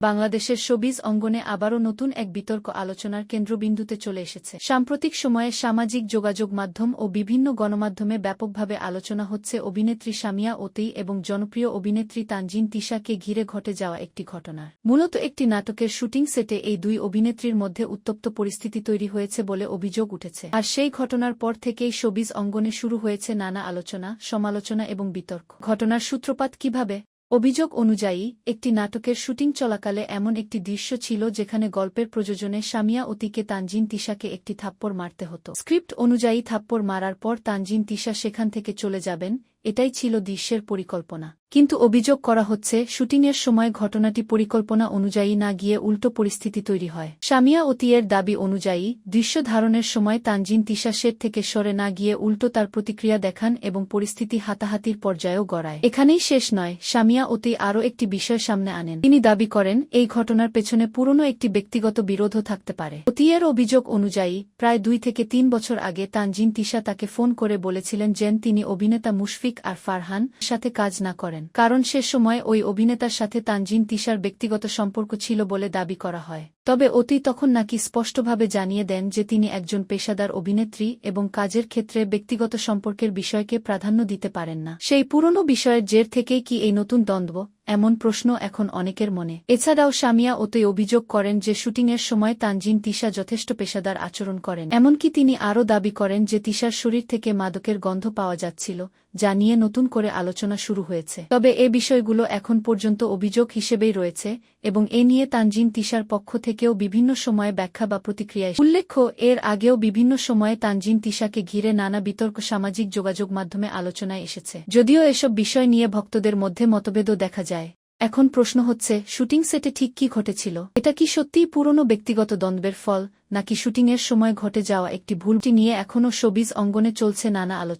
বাংলাদেশের শোবিজ অঙ্গনে আবারও নতুন এক বিতর্ক আলোচনার কেন্দ্রবিন্দুতে চলে এসেছে। সাম্প্রতিক সময়ে সামাজিক যোগাযোগ মাধ্যম ও বিভিন্ন গণমাধ্যমে ব্যাপকভাবে আলোচনা হচ্ছে অভিনেত্রী সামিয়া ওতই এবং জনপ্রিয় অভিনেত্রী তানজিন তিশাকে ঘিরে ঘটে যাওয়া একটি ঘটনার। মূলত একটি নাটকের শুটিং সেটে এই দুই অভিনেত্রীর মধ্যে উত্তপ্ত পরিস্থিতি তৈরি হয়েছে বলে অভিযোগ উঠেছে। আর সেই ঘটনার পর থেকেই শোবিজ অঙ্গনে শুরু হয়েছে নানা আলোচনা, সমালোচনা এবং বিতর্ক। ঘটনার সূত্রপাত কিভাবে? অভিযোগ অনুযায়ী, একটি নাটকের শুটিং চলাকালে এমন একটি দৃশ্য ছিল যেখানে গল্পের প্রযোজনে সামিয়া ওতিকে তানজিন তিশাকে একটি থাপ্পড় মারতে হতো। স্ক্রিপ্ট অনুযায়ী থাপ্পড় মারার পর তানজিন তিশা সেখান থেকে চলে যাবেন, এটাই ছিল দৃশ্যের পরিকল্পনা। কিন্তু অভিযোগ করা হচ্ছে, শুটিংয়ের সময় ঘটনাটি পরিকল্পনা অনুযায়ী না গিয়ে উল্টো পরিস্থিতি তৈরি হয়। সামিয়া ওতিয়ের দাবি অনুযায়ী, দৃশ্য ধারণের সময় তানজিন তিশা সেট থেকে সরে না গিয়ে উল্টো তার প্রতিক্রিয়া দেখান এবং পরিস্থিতি হাতাহাতির পর্যায়েও গড়ায়। এখানেই শেষ নয়, সামিয়া ওতি আরও একটি বিষয় সামনে আনেন। তিনি দাবি করেন, এই ঘটনার পেছনে পুরনো একটি ব্যক্তিগত বিরোধও থাকতে পারে। ওতিয়ের অভিযোগ অনুযায়ী, প্রায় 2 থেকে 3 বছর আগে তানজিন তিশা তাকে ফোন করে বলেছিলেন যেন তিনি অভিনেতা মুশফিক আর ফারহান সাথে কাজ না করেন, কারণ সে সময় ওই অভিনেতার সাথে তানজিন তিশার ব্যক্তিগত সম্পর্ক ছিল বলে দাবি করা হয়। তবে অতি তখন নাকি স্পষ্টভাবে জানিয়ে দেন যে তিনি একজন পেশাদার অভিনেত্রী এবং কাজের ক্ষেত্রে ব্যক্তিগত সম্পর্কের বিষয়কে প্রাধান্য দিতে পারেন না। সেই পুরনো বিষয়ের জের থেকেই কি এই নতুন দ্বন্দ্ব, এমন প্রশ্ন এখন অনেকের মনে। এছাড়াও সামিয়া ওতই অভিযোগ করেন যে শুটিংয়ের সময় তানজিন তিশা যথেষ্ট পেশাদার আচরণ করেন। এমনকি তিনি আরও দাবি করেন যে তিশার শরীর থেকে মাদকের গন্ধ পাওয়া যাচ্ছিল, যা নিয়ে নতুন করে আলোচনা শুরু হয়েছে। তবে এ বিষয়গুলো এখন পর্যন্ত অভিযোগ হিসেবেই রয়েছে এবং এ নিয়ে তানজিন তিশার পক্ষ থেকেও বিভিন্ন সময়ে ব্যাখ্যা বা প্রতিক্রিয়া। উল্লেখ্য, এর আগেও বিভিন্ন সময়ে তানজিন তিশাকে ঘিরে নানা বিতর্ক সামাজিক যোগাযোগ মাধ্যমে আলোচনায় এসেছে। যদিও এসব বিষয় নিয়ে ভক্তদের মধ্যে মতভেদও দেখা যায়। এখন প্রশ্ন হচ্ছে, শুটিং সেটে ঠিক কি ঘটেছিল? এটা কি সত্যিই পুরনো ব্যক্তিগত দ্বন্দ্বের ফল, নাকি শুটিংয়ের সময় ঘটে যাওয়া একটি ভুলটি নিয়ে এখনও শোবিজ অঙ্গনে চলছে নানা আলোচনা?